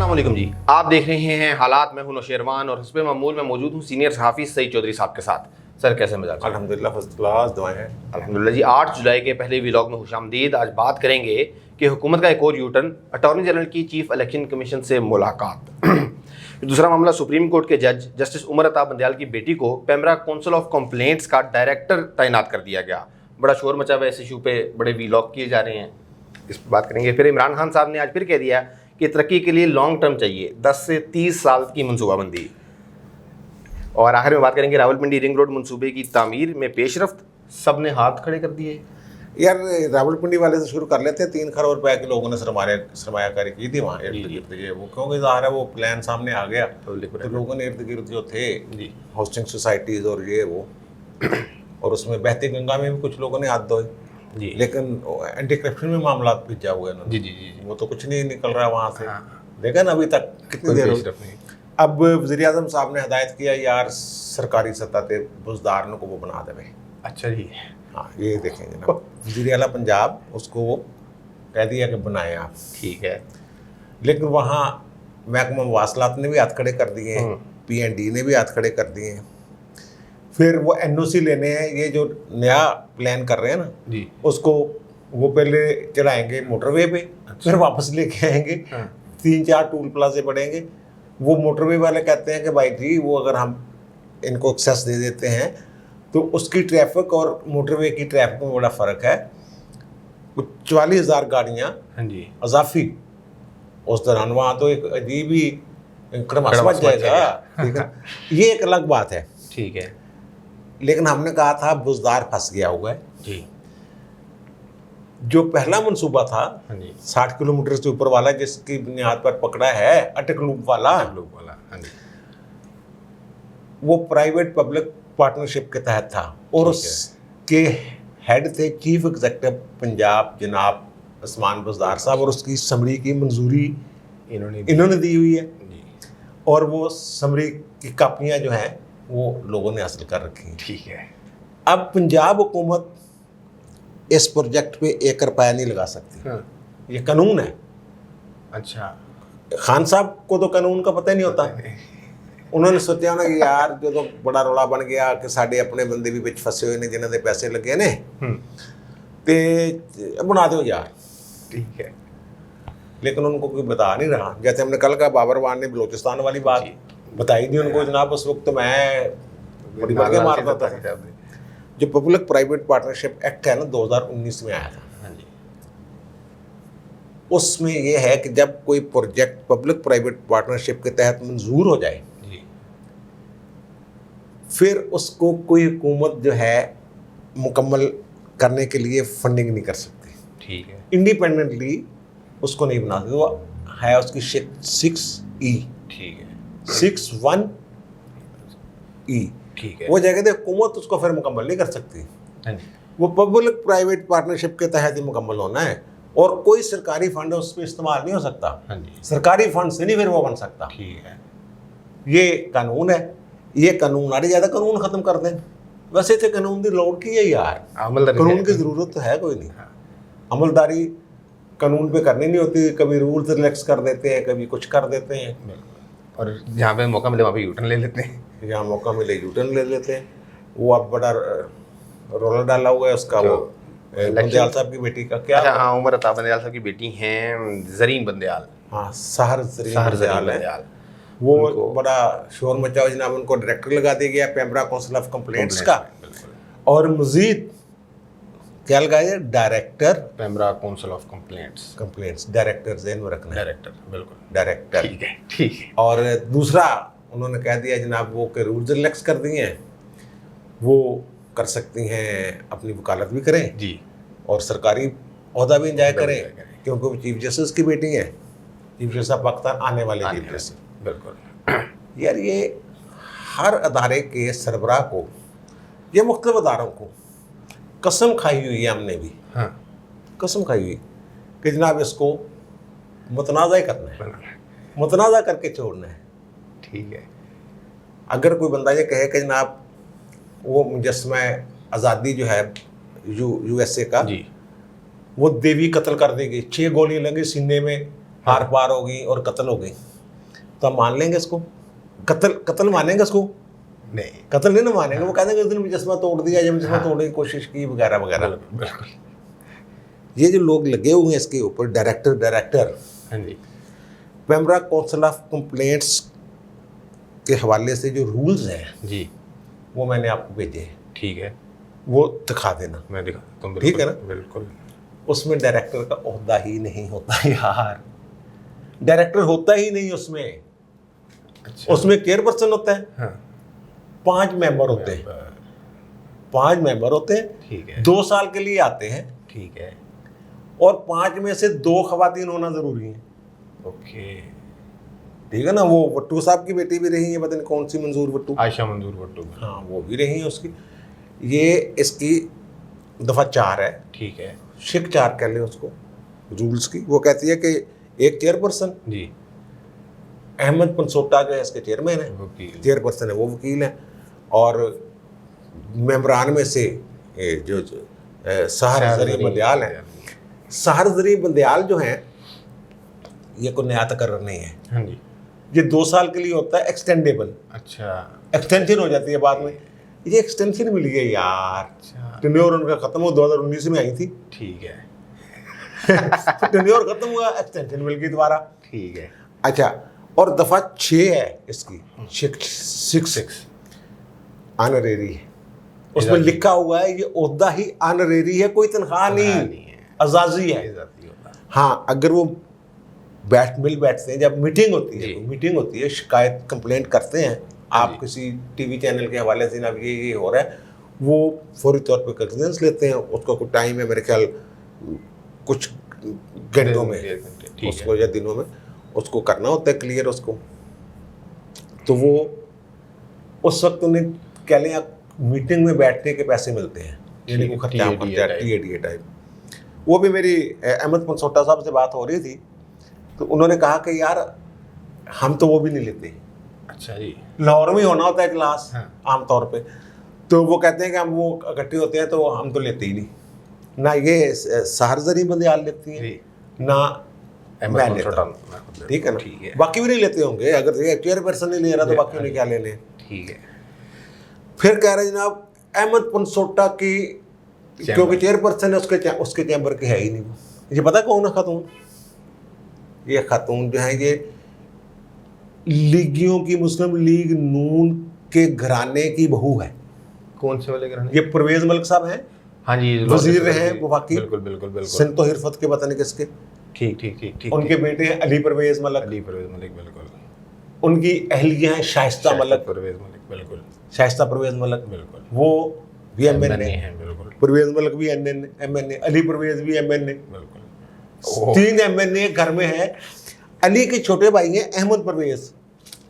अस्सलाम वालेकुम जी, आप देख रहे हैं हालात। में हूं नौशेरवान और हस्बे मामूल में मौजूद हूं सीनियर सहाफ़ी सईद चौधरी साहब के साथ। सर कैसे मिजाज? अल्हम्दुलिल्लाह फर्स्ट क्लास, दुआएं हैं। अल्हम्दुलिल्लाह जी। 8 जुलाई के पहले व्लॉग में खुशामदीद। आज बात करेंगे कि हुकूमत का एक और यूटर्न, अटॉर्नी जनरल की चीफ इलेक्शन कमीशन से मुलाकात। दूसरा मामला, सुप्रीम कोर्ट के जज जस्टिस उमर अता बंदयाल की बेटी को पेमरा काउंसिल ऑफ कंप्लेंट्स का डायरेक्टर तैनात कर दिया गया। बड़ा शोर मचा हुआ है, इस इशू पे बड़े व्लॉग किए जा रहे हैं, इस पर बात करेंगे। फिर इमरान खान साहब ने आज फिर कह दिया कि तरक्की के लिए लॉन्ग टर्म चाहिए, 10 से 30 साल की मनसूबाबंदी। और आखिर में बात करेंगे रावलपिंडी रिंग रोड मनसूबे की तामीर में पेशरफ्त, सब ने हाथ खड़े कर दिए। यार रावलपिंडी वाले से शुरू कर लेते हैं। 3 करोड़ रुपए के लोगों ने सरमायाकारी की थी वहाँ इर्द गिर्द। ये वो क्योंकि ज़ाहिर है वो प्लान सामने आ गया तो लोगों ने इर्द गिर्द जो थे हाउसिंग सोसाइटीज़ और ये वो और उसमें बहती गंगा में भी कुछ लोगों ने हाथ धोए जी। लेकिन एंटी करप्शन में मामला भिजा हुआ है जी जी जी। वो तो कुछ नहीं निकल रहा वहाँ से। देखा ना अभी तक कितनी देर हो। अब वज़ीर आज़म साहब ने हदायत किया यार सरकारी सतह पे बुजदार को वो बना दे। अच्छा जी, हाँ ये देखेंगे ना। वज़ीर आला पंजाब उसको वो कह दिया कि बनाए आप, ठीक है। लेकिन वहाँ महकमा मवासलात ने भी हाथ खड़े कर दिए, PND ने भी हाथ खड़े कर दिए। फिर वो NOC लेने हैं, ये जो नया प्लान कर रहे हैं ना जी, उसको वो पहले चढ़ाएंगे मोटरवे पे, फिर वापस लेके आएंगे। 3-4 टूल प्लाजे पड़ेंगे। वो मोटरवे वाले कहते हैं कि भाई जी वो अगर हम इनको एक्सेस दे देते हैं तो उसकी ट्रैफिक और मोटरवे की ट्रैफिक में बड़ा फ़र्क है। 44,000 गाड़ियाँ जी अजाफी उस दौरान वहाँ तो एक अजीब ही क्रमश बच जाएगा, ठीक है। ये एक अलग बात है, ठीक है। लेकिन हमने कहा था बुजदार फंस गया हुआ है जी। जो पहला मंसूबा था 60 किलोमीटर से ऊपर वाला, जिसकी बुनियाद पर पकड़ा है अटक लूप वाला वो प्राइवेट पब्लिक पार्टनरशिप के तहत था और उसके हेड थे चीफ एग्जीक्यूटिव पंजाब जनाब उस्मान बुजदार साहब, और उसकी समरी की मंजूरी इन्होंने दी हुई है और वो समरी की कापियाँ जो हैं वो लोगों ने हासिल कर रखी हैं, ठीक है। अब पंजाब हुकूमत इस प्रोजेक्ट पे 1 रुपया नहीं लगा सकती, ये कानून है। अच्छा, खान साहब को तो कानून का पता ही नहीं होता। उन्होंने सोचा ना कि यार जो तो बड़ा रौला बन गया कि साढ़े अपने बंदे भी बिच फसे हुए ने जिन्होंने पैसे लगे ने ते बना दो यार, ठीक है। लेकिन उनको कोई बता नहीं रहा। जैसे हमने कल का बाबरवान ने बलोचिस्तान वाली बात बताई थी उनको, जनाब उस वक्त मैं बड़ी मांगे मारता था। जो पब्लिक प्राइवेट पार्टनरशिप एक्ट है ना 2019 में आया था, उसमें यह है कि जब कोई प्रोजेक्ट पब्लिक प्राइवेट पार्टनरशिप के तहत मंजूर हो जाए फिर उसको कोई हुकूमत जो है मुकम्मल करने के लिए फंडिंग नहीं कर सकती, ठीक है। इंडिपेंडेंटली उसको नहीं बना सकती। वो है उसकी 6E, ठीक है, 61E, ठीक है। वो जगह दे हुकूमत उसको फिर मुकम्मल नहीं कर सकती। वो पब्लिक प्राइवेट पार्टनरशिप के तहत ही मुकम्मल होना है और कोई सरकारी फंड उस पर इस्तेमाल नहीं हो सकता। सरकारी फंड से नहीं फिर वो बन सकता, ठीक है। ये कानून है। ये कानून आड़े ज़्यादा कानून ख़त्म कर दें। वैसे तो कानून की लोड़ की है यार, कानून की ज़रूरत तो है कोई नहीं। अमलदारी कानून पे करनी नहीं होती, कभी रूल्स रिलैक्स कर देते हैं, कभी कुछ कर देते हैं, और जहाँ पे मौका मिले वहाँ पे यूटर्न ले लेते हैं। जहाँ मौका मिले यूटर्न ले लेते हैं। वो अब बड़ा रोला डाला हुआ है उसका, वो बंदयाल साहब की बेटी का क्या। अच्छा हाँ, उमर अता बंदयाल साहब की बेटी हैं ज़रीन बंदयाल, हाँ सहर बंदयाल है। वो बड़ा शोर मचा हुआ जनाब, उनको डायरेक्टर लगा दिया गया पेमरा काउंसिल ऑफ कंप्लेंट्स का, और मजीद क्या लगाया director PEMRA council of complaints director ज़हन में रखना, डायरेक्टर, बिल्कुल डायरेक्टर, ठीक है, ठीक है। और दूसरा उन्होंने कह दिया जनाब वो के रूल्स रिलैक्स कर दिए हैं, वो कर सकती हैं अपनी वकालत भी करें जी और सरकारी ओहदा भी इंजॉय करें, क्योंकि वो चीफ जस्टिस की बेटी हैं, चीफ जस्टिस ऑफ पाकिस्तान आने वाले चीफ जस्टिस। बिल्कुल यार, ये हर अदारे के सरबराह को, ये मुख्तलिफ अदारों को कसम खाई हुई है हमने भी, हाँ कसम खाई हुई कि जनाब इसको मुतनाज़ा करना है, मुतनाज़ा करके छोड़ना है, ठीक है। अगर कोई बंदा ये कहे कि जनाब वो मुजस्समा आज़ादी जो है USA का जी, वो देवी कत्ल कर देगी, 6 गोली लगी सीने में, हार पार हो गई और कत्ल हो गई, तो हम मान लेंगे इसको, कत्ल मानेंगे इसको? नहीं, कत्ल नहीं ना मानेंगे। वो कहते हैं उस दिन मुजस्समा तोड़ दिया, जब मुजस्समा तोड़ने की कोशिश की वगैरह वगैरह। बिल्कुल। ये जो लोग लगे हुए हैं इसके ऊपर, डायरेक्टर हाँ जी, पेम्ब्रा काउंसिल ऑफ कंप्लेंट्स के हवाले से जो रूल्स हैं जी, वो मैंने आपको भेजे हैं, ठीक है, वो दिखा देना। मैं दिखाता हूँ। ठीक है ना? बिल्कुल। उसमें डायरेक्टर का ओहदा ही नहीं होता यार, डायरेक्टर होता ही नहीं उसमें। अच्छा। उसमें चेयरपर्सन होता है, हाँ, 5 मेंबर होते हैं, 5 मेंबर होते हैं, ठीक है, 2 साल के लिए आते हैं, ठीक है, और 5 में से 2 खवातीन होना जरूरी है। ओके। ठीक है ना? वो वट्टू साहब की बेटी भी रही है, पता नहीं कौन सी मंजूर वट्टू, आयशा मंजूर भट्टो। हाँ वो भी रही है उसकी। ये इसकी दफ़ा 4 है, ठीक है, शिक 4 कह लें उसको, रूल्स की। वो कहती है कि एक चेयरपर्सन, जी, अहमद पंसोटा जो है इसके चेयरमैन है, वकील, चेयरपर्सन है वो वकील है, और मेंबरान में से जो सहर जरी बंदयाल है। सहर जरी बंदयाल जो हैं ये कोई नया तकर्रर नहीं है, हाँ जी, ये 2 साल के लिए होता है, एक्सटेंडेबल, अच्छा, एक्सटेंशन हो जाती है बाद में। ये एक्सटेंशन मिल गई यार, अच्छा, टेन्योर उनका खत्म हो 2019 में आई थी, ठीक है, टेन्योर खत्म हुआ, एक्सटेंशन मिल गई दोबारा। ठीक है, अच्छा, और दफ़ा 6 है इसकी, 6 ऑनरेरी है, उसमें लिखा हुआ है ये ओहदा ही ऑनरेरी है, कोई तनख्वाह नहीं है, अजाजी है। इजाफी होता है। हाँ, अगर वो बैठते हैं, जब मीटिंग होती है, जी। तो मीटिंग होती है, शिकायत कंप्लेंट करते हैं, आप जी। किसी टीवी चैनल के हवाले से ना ये हो रहा है, वो फौरी तौर पे कॉग्निजेंस लेते हैं, उसका कुछ टाइम है मेरे ख्याल कुछ घंटों में, 1.5 घंटे, ठीक है, उसको या दिनों में उसको करना होता है क्लियर उसको। तो वो उस वक्त उन्हें कह लें आप मीटिंग में बैठने के पैसे मिलते हैं, यानी वो खर्चा TADA टाइप। वो भी मेरी अहमद पंसोटा साहब से बात हो रही थी, तो उन्होंने कहा कि यार हम तो वो भी नहीं लेते, अच्छा जी, लाहौर में होना होता है क्लास हाँ। आमतौर पे, तो वो कहते हैं कि हम वो इकट्ठे होते हैं तो हम तो लेते ही नहीं, ना ये सहर जरी बंदयाल लेती हैं, जी, ना अहमद मैं पंसोटा, लेता हूँ। मैं खुद लेता ठीक है हूँ, ना? ठीक है, बाकी भी नहीं लेते होंगे, अगर चेयरपर्सन नहीं ले रहा तो बाकी उन्हें क्या लेने। ठीक है, फिर कह रहे जनाब अहमद पंसोटा की, क्योंकि चेयरपर्सन है उसके चैम्बर के है ही नहीं वो। ये पता कौन है खातून? ये खातून जो है ये लीगियों की, मुस्लिम लीग नून के घराने की बहू है। कौन से वाले घराने? ये परवेज मलिक साहब हैं, हाँ जी, वजीर रहे हैं वफाकी, बिल्कुल बिल्कुल बिल्कुल, सिंध तो हिरफत के पता नहीं किसके, ठीक ठीक ठीक ठीक, उनके बेटे हैं अली परवेज मलिक, अली परवेज मलिक, बिल्कुल, उनकी अहलिया हैं शाइस्ता मलिक, परवेज मलिक, बिल्कुल, शाइस्ता परवेज मलिक, बिल्कुल, वो भी MNA है, बिल्कुल, परवेज मलिक भी MNA, अली परवेज भी MNA, बिल्कुल, 3 MNA घर में है। अली के छोटे भाई हैं अहमद परवेज,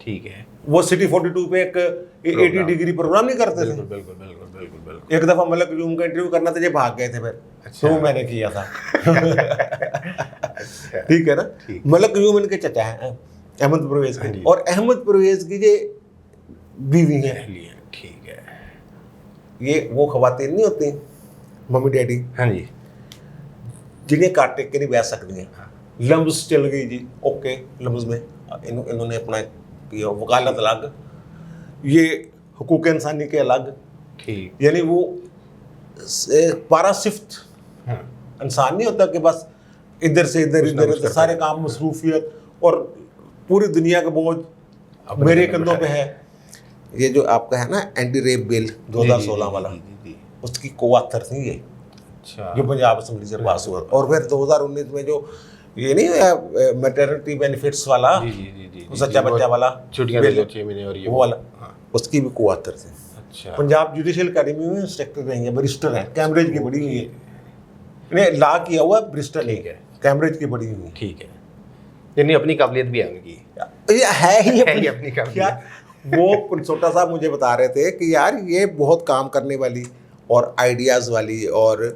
ठीक है, वो सिटी 42 पे एक 80 डिग्री प्रोग्राम नहीं करते थे। बिल्कुल बिल्कुल बिल्कुल बिल्कुल बिल्कुल, एक दफा मलक यूम का इंटरव्यू करना था, ये भाग गए थे फिर, अच्छा। तो वो मैंने किया था। अच्छा, ठीक है ना? ठीक। मलक यूम इनके चचा हैं अहमद परवेज हाँ जी। के, और अहमद परवेज की ये बीवी है। अहलिया, ठीक है, ये वो खवातीन नहीं होती मम्मी डैडी हाँ जी, जिन्हें काट टेक के नहीं बैठ सकती हैं। लम्स चल गई जी, ओके, लम्स में इन्होंने अपना किया, वकालत अलग, ये हुकूक इंसानी के अलग, ठीक, यानी वो पारासिफ्त हाँ, इंसान नहीं होता कि बस इधर से इधर कुछ ना इधर कुछ इधर करता सारे है। काम, मसरूफियत और पूरी दुनिया का बोझ अपने मेरे कंधों कंधों पे पे है। ये जो आपका है ना एंटी रेप बिल 2016 वाला, जी, उसकी कोआथर थी ये, अच्छा, जो पंजाब असेंबली से पास हुआ। और फिर 2019 में जो ये नहीं हुआ मैटरनिटी बेनिफिट्स वाला, जी जी जी जी, वो सच्चा बच्चा वाला छुट्टियां दे दो 6 महीने, और ये वो वाला, हाँ, उसकी भी कोआथर थी। अच्छा, पंजाब जुडिशियल अकेडमी में इंस्ट्रक्टर रही है, बरिस्टर है, कैम्ब्रिज की पढ़ी हुई है, नहीं लॉ किया हुआ बरिस्टर नहीं ठीक है, कैम्ब्रिज की पढ़ी हुई है। ठीक है, यानी अपनी काबिलियत भी है उनकी, ये है ही है ही अपनी काबिलियत। यार, वो पंसोटा साहब मुझे बता रहे थे कि यार ये बहुत काम करने वाली और आइडियाज़ वाली और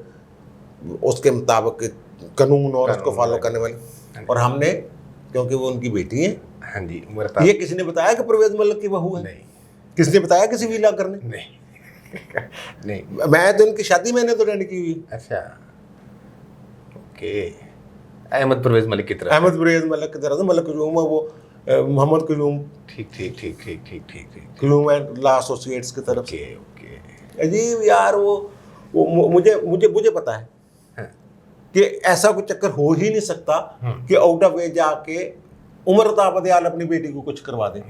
उसके मुताबिक कानून और उसको फॉलो करने वाली, और हमने, क्योंकि वो उनकी बेटी है। हाँ जी, उम्र ये किसी ने बताया कि परवेज मलिक की बहू है? नहीं, किसने बताया किसी भी इलाकर ने? नहीं, नहीं, मैं तो उनकी शादी मैंने तो अटेंड की हुई। अच्छा, ओके, अहमद परवेज मलिक की तरह, अहमद परवेज मलिक की तरह से, मलिक यूम वो मोहम्मद कुलूम, ठीक ठीक ठीक ठीक ठीक ठीक ठीक। कुलूम एंड लॉ एसोसिएट्स की तरफ से। Okay okay. अजीब यार, वो मुझे पता है हाँ। कि ऐसा कोई चक्कर हो ही नहीं सकता कि आउट ऑफ वे जाके उमर अताब बंदयाल अपनी बेटी को कुछ करवा दे।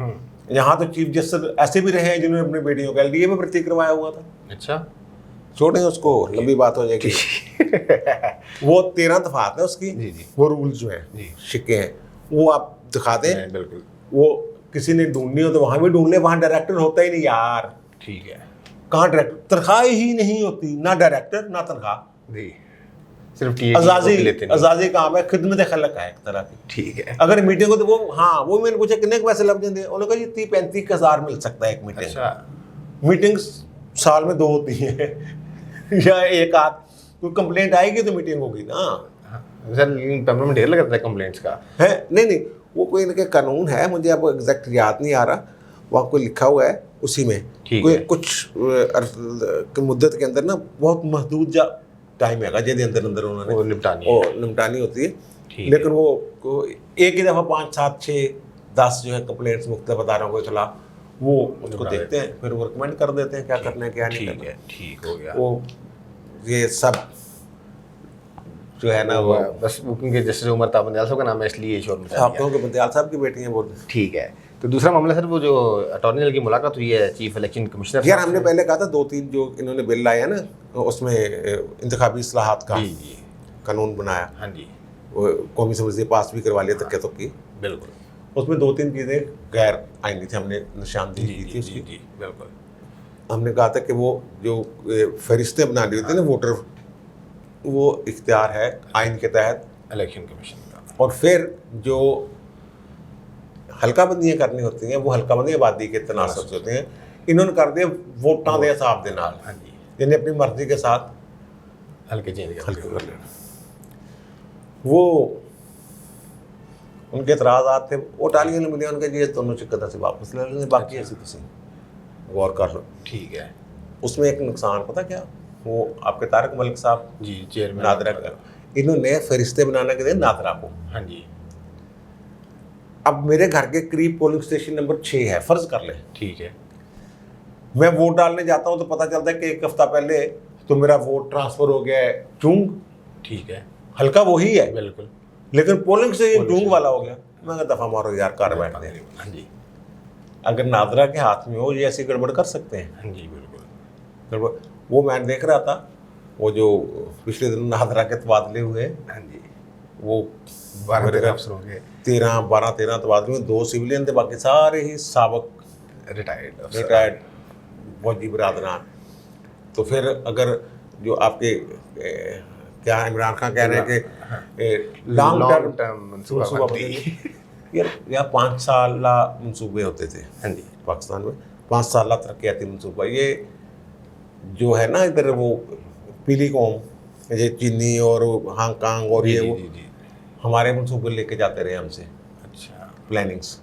यहाँ तो चीफ जस्टिस ऐसे भी रहे हैं जिन्होंने अपनी बेटियों का एलडीए में भर्ती करवाया हुआ था। अच्छा, छोड़ें उसको, लंबी बात हो जाएगी। वो 13 दफात है उसकी। जी जी। वो रूल्स जो हैं, जी। शिक्के हैं, वो आप दिखा दें। बिल्कुल। वो किसी ने ढूंढनी हो तो वहां भी ढूंढ ले, वहां डायरेक्टर होता ही नहीं यार। ठीक है। कहाँ डायरेक्टर, तनख्वाह ही नहीं होती, ना डायरेक्टर ना तनख्वाह। जी, सिर्फ टीए अजाजी काम है, खिदमत खलक है एक तरह की। ठीक है। अगर मीटिंग हो तो वो, हाँ, वो मैंने पूछा कितने के पैसे लग जाते, उन्होंने कहा जी 30-35 हज़ार मिल सकता है एक मीटिंग। अच्छा। मीटिंग साल में 2 होती है या एक आध, कोई कंप्लेंट आएगी तो मीटिंग होगी ना। सर पेपर में ढेर लगता है कंप्लेंट्स का है नहीं, वो कोई इनके कानून है, मुझे अब एग्जैक्ट याद नहीं आ रहा, वहाँ कोई लिखा हुआ है उसी में। कोई कुछ मुद्दत के अंदर ना बहुत महदूद जा टाइम है जिसके अंदर उन्होंने वो निपटानी होती है। लेकिन वो एक ही दफ़ा 5, 7, 6, 10 जो है कंप्लेंट्स मुख्तलिफ अदारों के खिलाफ, वो उसको देखते हैं, फिर वो रिकमेंड कर देते हैं क्या करना है क्या नहीं करना है। ठीक हो गया। वो ये सब जो है ना, वो बस क्योंकि जस्टिस उमर अताब बंदयाल साहब का नाम है इसलिए शोर मचा दिया। आप कहोगे बंदयाल साहब की बेटी हैं वो। ठीक है। तो दूसरा मामला सर, वो जो अटॉर्नी जनरल की मुलाकात हुई है चीफ इलेक्शन कमिश्नर। यार हमने पहले कहा था 2-3 जो इन्होंने बिल लाए हैं ना, उसमें इंतखाबी इस्लाहात का कानून बनाया। हाँ जी। कौमी असम्बली से पास भी करवा लिया तक की। बिल्कुल। उसमें 2-3 चीज़ें गैर आईनी थी, हमने निशानदेही की थी उसकी। जी बिल्कुल। हमने कहा था कि वो जो फहरिस्तें बना ली होती है ना वोटर, वो इख्तियार है आइन के तहत इलेक्शन कमीशन का। और फिर जो हल्का बंदियाँ करनी होती हैं, वो हल्का बंदी आबादी के तनासब से होते हैं। इन्होंने कर दिया वोटां दे हिसाब के नाल। हाँ जी। यानी अपनी मर्जी के साथ हल्के चेंज कर लेना। वो उनके एतराज़ात थे, वो टालियाँ नहीं मिली, उनके जी दोनों शिक्कत से वापस ले लेने, बाकी ऐसी किसी गौर कर लो। ठीक है। उसमें एक नुकसान पता क्या, वो आपके तारक मलिक साहब जी चेयरमैन नादरा का, इन्होंने फरिश्ते बनाने के लिए नादरा को। हाँ जी। अब मेरे घर के करीब पोलिंग स्टेशन नंबर 6 है, फर्ज कर ले। ठीक है। मैं वोट डालने जाता हूँ तो पता चलता है कि 1 हफ्ता पहले तो मेरा वोट ट्रांसफर हो गया है चुंग। ठीक है। हल्का वही है बिल्कुल, लेकिन पोलिंग से चुंग वाला हो गया। मैं कहा दफा मारो यार, कार बैठ दे। हाँ जी। अगर नादरा के हाथ में हो ये ऐसी गड़बड़ कर सकते हैं। हाँ जी बिल्कुल। गड़बड़, वो मैं देख रहा था, वो जो पिछले दिन नादरा के तबादले हुए। हाँ जी। वो 12 अफसर हो गए। 12-13 तबादले में 2 सिविलियन थे, बाकी सारे ही साबक रिटायर्ड फौजी बरादरान। तो फिर अगर जो आपके क्या इमरान खान कह रहे हैं कि लॉन्ग टर्म मनसूबा यार 5 साल मनसूबे होते थे। हाँ जी। पाकिस्तान में 5 साल तरक्याती मनसूबा, ये जो है ना इधर वो पीली कौम, ये चीनी और हांगकांग और ये वो हमारे मनसूबे लेके जाते रहे हमसे। अच्छा। प्लानिंग्स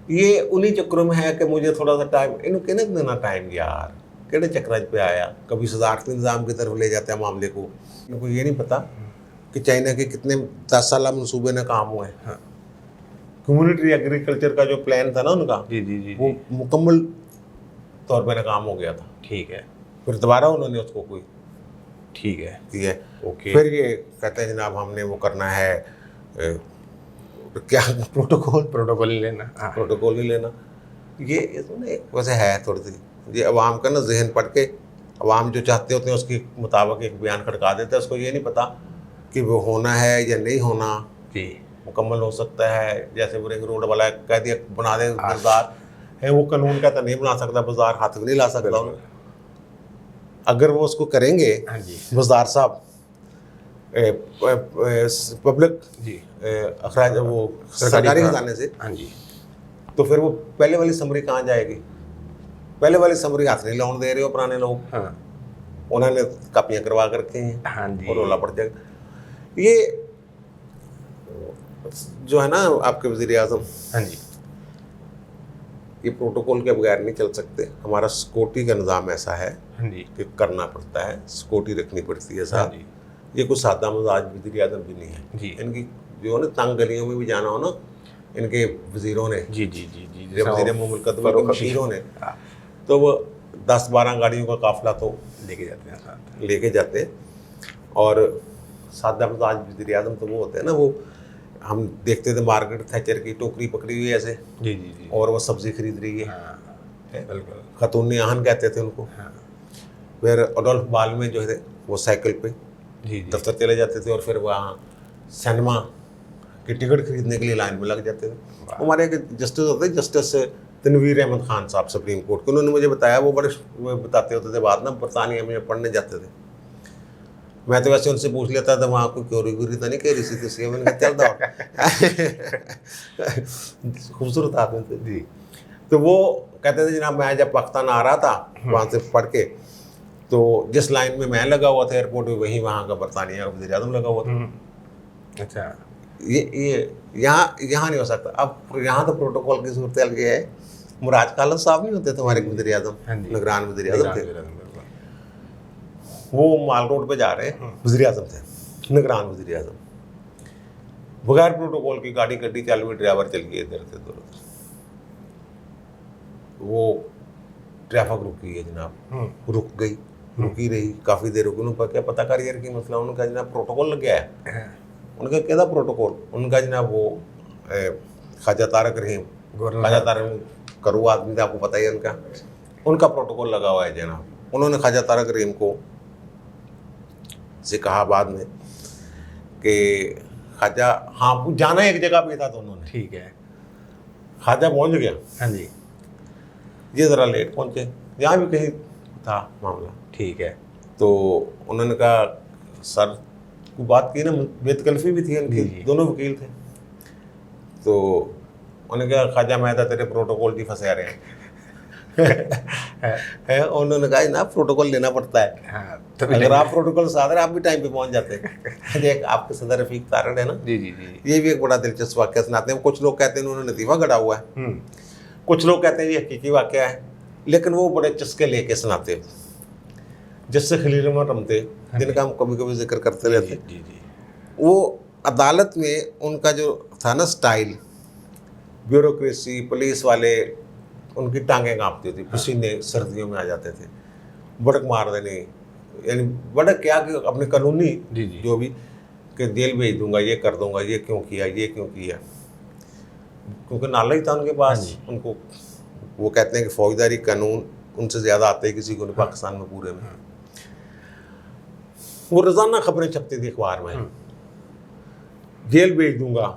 ये उन्हीं चक्रों में है कि मुझे थोड़ा सा टाइम, इन्हों कहने देना टाइम यार, केड़े चक्राज पे आया। कभी सदारती निज़ाम की तरफ ले जाते हैं मामले को। इनको ये नहीं पता कि चाइना के कितने 10 साल मनसूबे नाकाम हुए। हाँ। कम्युनिटी एग्रीकल्चर का जो प्लान था ना उनका, जी वो मुकम्मल तौर पर नाकाम हो गया था। ठीक है। फिर दोबारा उन्होंने उसको कोई ठीक है किया। ओके। फिर ये कहते हैं जनाब हमने वो करना है क्या प्रोटोकॉल नहीं लेना। हाँ। प्रोटोकॉल नहीं लेना। ये इसमें एक वैसे है थोड़ी सी, ये अवाम का ना जहन पढ़ के अवाम जो चाहते होते हैं उसके मुताबिक एक बयान खड़का देता है। उसको ये नहीं पता कि वो होना है या नहीं होना, जी मुकम्मल हो सकता है। जैसे वो एक रोड वाला कह दिया बना दे बाजार है, वो कानून कहता नहीं बना सकता, बाजार हाथ में नहीं ला सकता। अगर वो उसको करेंगे बाजार साहब पब्लिक जी अखराज वो सरकारी खजाने से, हाँ जी, तो फिर वो पहले वाली समरी कहाँ जाएगी? पहले वाली समरी हाथ नहीं लाउन दे रहे हो पुराने लोग। हाँ। उन्होंने कापियाँ करवा कर रखी हैं। हाँ जी। और रोला पड़ जाएगा। ये जो है ना आपके वज़ीर आज़म, हाँ जी, ये प्रोटोकॉल के बगैर नहीं चल सकते। हमारा सिक्योरिटी का निज़ाम ऐसा है हाँ जी, कि करना पड़ता है, सिक्योरिटी रखनी पड़ती है हाँ साथ। जी, ये कुछ सादा मजाज वज़ीर आज़म भी नहीं है जी। इनकी। जो है ना तंग गलियों में भी जाना हो ना, इनके वजीरों ने, जी जी जी जी वजीर मुमलकत के मशीरों ने, तो वो 10-12 गाड़ियों का काफिला तो लेके जाते हैं साथ। लेके जाते। और सादात वज़ीर आज़म तो वो होते हैं ना, वो हम देखते थे मार्केट थैचर की टोकरी पकड़ी हुई ऐसे, जी जी जी, और वो सब्जी खरीद रही है। हाँ बिल्कुल। खतून आहन कहते थे उनको। हाँ फिर अडोल्फ बाल में जो है वो साइकिल पे जी जी, दफ्तर चले जाते थे, और फिर वहाँ सिनेमा की टिकट खरीदने के लिए लाइन में लग जाते थे। हमारे एक जस्टिस होते, जस्टिस तनवीर अहमद खान साहब सुप्रीम कोर्ट के, उन्होंने मुझे बताया, वो बड़े वो बताते होते थे बात ना, बरतानिया में पढ़ने जाते थे। मैं तो वैसे उनसे पूछ लेता था वहाँ कोई क्योरी गुरी तो नहीं कह रही थी, तो मैंने कहा चल दो। खूबसूरत आदमी थे जी। तो वो कहते थे जनाब मैं जब पाकिस्तान आ रहा था वहाँ से पढ़ के, तो जिस लाइन में मैं लगा हुआ था एयरपोर्ट में, वहीं वहाँ का बरतानिया का वज़ीर आज़म लगा हुआ था। अच्छा, ये यहाँ नहीं हो सकता। अब यहाँ तो प्रोटोकॉल की सूरत ये है, मुराद खालिद साहब नहीं होते तुम्हारे वज़ीर आज़म, निगरान वज़ीर आज़म थे, वो माल रोड पे जा रहे हैं, वज़ीर आज़म थे, निगरान वज़ीर आज़म, बगैर प्रोटोकॉल की गाड़ी गड्डी चालू हुई, ड्राइवर चल गया इधर से उधर, वो ट्रैफिक रुकी है जनाब, रुक गई, रुकी रही काफ़ी देर, रुकी। उन्होंने क्या पता कर यार की मसला, उन्होंने कहा जनाब प्रोटोकॉल लग गया है। उनका क्या था प्रोटोकॉल, उनका जनाब वो ख्वाजा तारक रहीम, ख्वाजा तारक करू आदमी था, आपको पता ही है उनका प्रोटोकॉल लगा हुआ है जनाब। उन्होंने ख्वाजा तारक रहीम को से कहा बाद में कि ख्वाजा, हाँ जाना एक जगह पे था तो उन्होंने, ठीक है, ख्वाजा पहुंच गया, हाँ जी, ये ज़रा लेट पहुंचे, यहाँ भी कहीं था मामला, ठीक है। तो उन्होंने कहा सर को बात की ना, बेतकल्फी भी थी उनकी, दोनों वकील थे, तो उन्होंने कहा ख्वाजा मैं था तेरे प्रोटोकॉल जी फंसे रहे हैं। है उन्होंने कहा ना प्रोटोकॉल लेना पड़ता है, हाँ, अगर आप प्रोटोकॉल साथ हैं आप भी टाइम पे पहुंच जाते हैं। एक आपके सदर रफीक तारड़ है ना, जी जी जी, ये भी एक बड़ा दिलचस्प वाक़या सुनाते हैं। कुछ लोग कहते हैं उन्होंने लतीफ़ा गढ़ा हुआ है, कुछ लोग कहते हैं ये हकीकी वाक़या है, लेकिन वो बड़े चस्के लेके सुनाते हैं, जिससे खलील उमर रमते, जिनका हम कभी कभी जिक्र करते रहते हैं। जी जी, वो अदालत में उनका जो था ना स्टाइल, ब्यूरोक्रेसी, पुलिस वाले, उनकी टांगें कांपती थी, पसीने सर्दियों में आ जाते थे, बड़क मार देने, यानी बड़क क्या कि अपने कानूनी जो भी कि जेल भेज दूंगा, ये कर दूंगा, ये क्यों किया, ये क्यों किया, क्योंकि नाला ही था उनके पास। उनको वो कहते हैं कि फौजदारी कानून उनसे ज़्यादा आते हैं किसी को नहीं पाकिस्तान में पूरे में। वो रोज़ाना खबरें छपती थी अखबार में, जेल भेज दूंगा,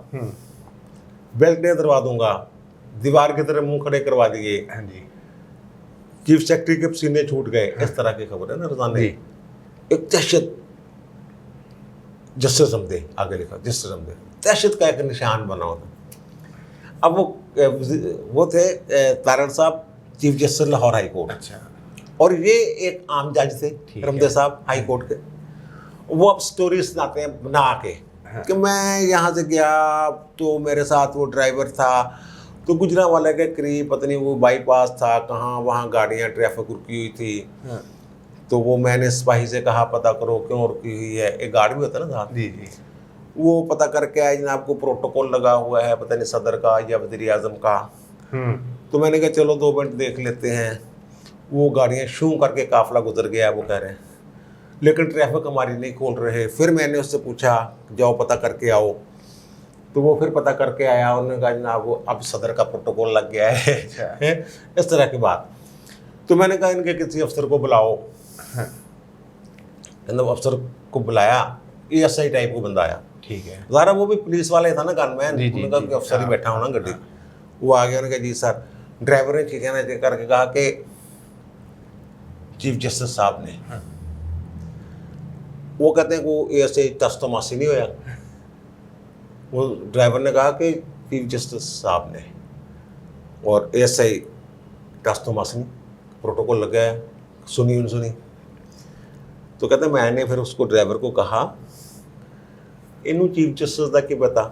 बेल्टें दरवा दूंगा, दीवार की तरह मुंह खड़े करवा दिए, हाँ जी, चीफ सेक्रेटरी के पसीने छूट गए, इस तरह की खबर है ना रोज़ाना। एक दहशत, जस्टिस रमदे आगे लिखा, जस्टिस रमदे दहशत का एक निशान बना होता। अब वो थे तारड़ साहब chief justice Lahore high court, अच्छा, और ये एक आम जज थे रमदे साहब हाई कोर्ट के। वो अब स्टोरी सुनाते हैं बना के कि मैं यहाँ से गया तो मेरे साथ वो ड्राइवर था, तो गुजरांवाला के करीब पता नहीं वो बाईपास था कहाँ, वहाँ गाड़ियाँ ट्रैफिक रुकी हुई थी, तो वो मैंने सिपाही से कहा पता करो क्यों रुकी हुई है, एक गार्ड भी होता है ना साथ, जी जी, वो पता करके आए जनाब को प्रोटोकॉल लगा हुआ है पता नहीं सदर का या वज़ीर आज़म का। तो मैंने कहा चलो 2 मिनट देख लेते हैं। वो गाड़ियाँ शू करके काफिला गुजर गया, वो कह रहे हैं, लेकिन ट्रैफिक हमारी नहीं खोल रहे। फिर मैंने उससे पूछा जाओ पता करके आओ, तो वो फिर पता करके आया, उन्होंने कहा जनाब वो अब सदर का प्रोटोकॉल लग गया है। इस तरह की बात। तो मैंने कहा इनके किसी अफसर को बुलाओ, अफसर को बुलाया, ESI टाइप को बंदा आया, ठीक है, ज़ारा वो भी पुलिस वाले था ना गनमैन, उन्होंने कहा कि अफसर ही बैठा हो ना गड्डी। वो आ गया, उन्होंने कहा जी सर, ड्राइवर ने ठीक है ना करके कहा कि चीफ जस्टिस साहब ने, वो कहते हैं वो ESI टस तो मासी नहीं होया, वो ड्राइवर ने कहा कि चीफ जस्टिस साहब ने, और ESI टस तो मासी प्रोटोकॉल लग गया, सुनी सुनी। तो कहते हैं मैंने फिर उसको ड्राइवर को कहा इनू चीफ जस्टिस का की पता,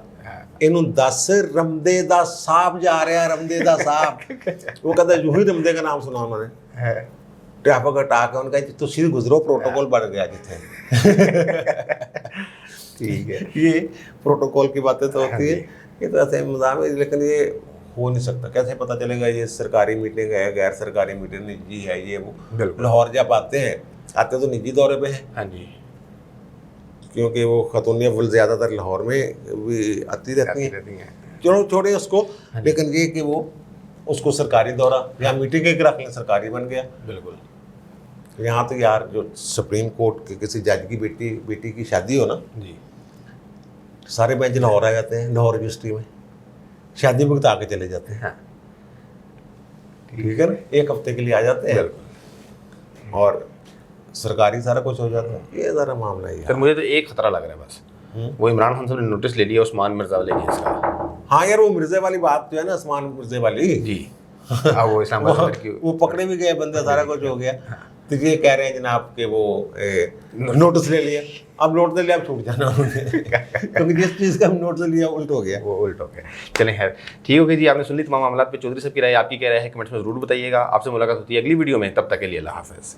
इनू दस रमदे दा साहब जा रहा है, रमदे दा साहब। वो कहता यूं ही रमदे का नाम सुना उन्होंने, ट्रैफिक हटा के उनका तुसी गुजरो प्रोटोकॉल बन गया जिथे। ठीक है। ये प्रोटोकॉल की बातें तो होती है, ये तो ऐसे मजाक है, लेकिन ये हो नहीं सकता। कैसे पता चलेगा ये सरकारी मीटिंग है, गैर सरकारी मीटिंग, निजी है, ये वो। बिल्कुल। लाहौर जब आते तो निजी दौरे पे हैं, हाँ जी, क्योंकि वो खतूनिया फुल ज़्यादातर लाहौर में भी आती रहती हैं। चलो छोड़े उसको, लेकिन ये कि वो उसको सरकारी दौरा या मीटिंग एक रख लें, सरकारी बन गया। बिल्कुल। यहाँ तो यार जो सुप्रीम कोर्ट के किसी जज की बेटी की शादी हो ना जी, सारे बेंच लाहौर आ जाते हैं, लाहौर यूनिवर्सिटी में शादी भुगत आके चले जाते हैं। हाँ। ठीक है ना, एक हफ्ते के लिए आ जाते हैं और सरकारी सारा कुछ हो जाता है। ये ज़रा मामला है सर मुझे तो एक खतरा लग रहा है बस, वो इमरान खान साहब ने नोटिस ले लिया उस्मान मिर्जा वाले केस का। हाँ यार, वो मिर्जे वाली बात जो है ना, उस्मान मिर्जे वाली जी, अब वो इस्लामाबाद की वो पकड़े भी गए बंदे, सारा कुछ हो गया। तो ये कह रहे हैं जनाब कि वो नोटिस ले लिया, अब नोटिस ले लिया, अब छूट जाना क्योंकि जिस चीज़ का हम नोटिस लिया उल्ट हो गया, वो उल्ट हो गया। चलें खैर, ठीक हो गई जी, आपने सुन ली तमाम मामला पे। चौधरी साहब की राय, आपकी क्या राय है, कमेंट्स में जरूर बताइएगा। आपसे मुलाकात होती है अगली वीडियो में, तब तक के लिए अल्लाह हाफ़िज़।